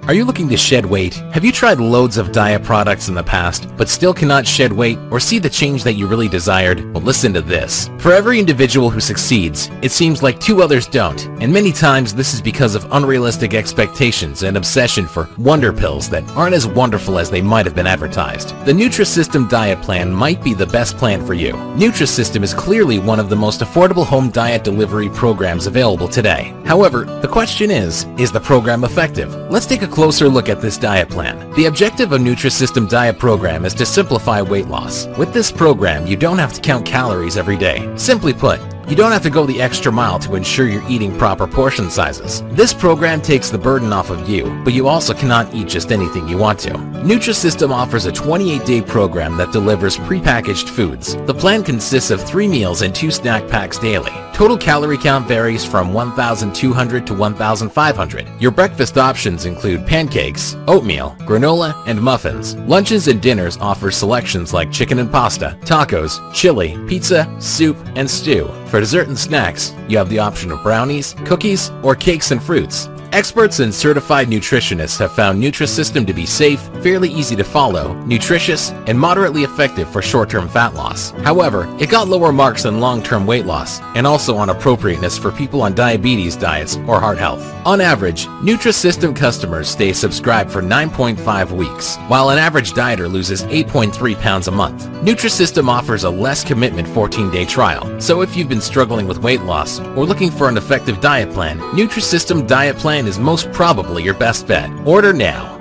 Are you looking to shed weight? Have you tried loads of diet products in the past, but still cannot shed weight or see the change that you really desired? Well, listen to this. For every individual who succeeds, it seems like 2 others don't, and many times this is because of unrealistic expectations and obsession for wonder pills that aren't as wonderful as they might have been advertised. The Nutrisystem diet plan might be the best plan for you. Nutrisystem is clearly one of the most affordable home diet delivery programs available today. However, the question is the program effective? Let's take a closer look at this diet plan. The objective of Nutrisystem diet program is to simplify weight loss. With this program, you don't have to count calories every day. Simply put, you don't have to go the extra mile to ensure you're eating proper portion sizes. This program takes the burden off of you, but you also cannot eat just anything you want to. Nutrisystem offers a 28-day program that delivers prepackaged foods. The plan consists of 3 meals and 2 snack packs daily. Total calorie count varies from 1,200 to 1,500. Your breakfast options include pancakes, oatmeal, granola, and muffins. Lunches and dinners offer selections like chicken and pasta, tacos, chili, pizza, soup, and stew. For dessert and snacks, you have the option of brownies, cookies, or cakes and fruits. Experts and certified nutritionists have found Nutrisystem to be safe, fairly easy to follow, nutritious, and moderately effective for short-term fat loss. However, it got lower marks than long-term weight loss, and also on appropriateness for people on diabetes diets or heart health. On average, Nutrisystem customers stay subscribed for 9.5 weeks, while an average dieter loses 8.3 pounds a month. Nutrisystem offers a less commitment 14-day trial, so if you've been struggling with weight loss or looking for an effective diet plan, Nutrisystem diet plan is most probably your best bet. Order now.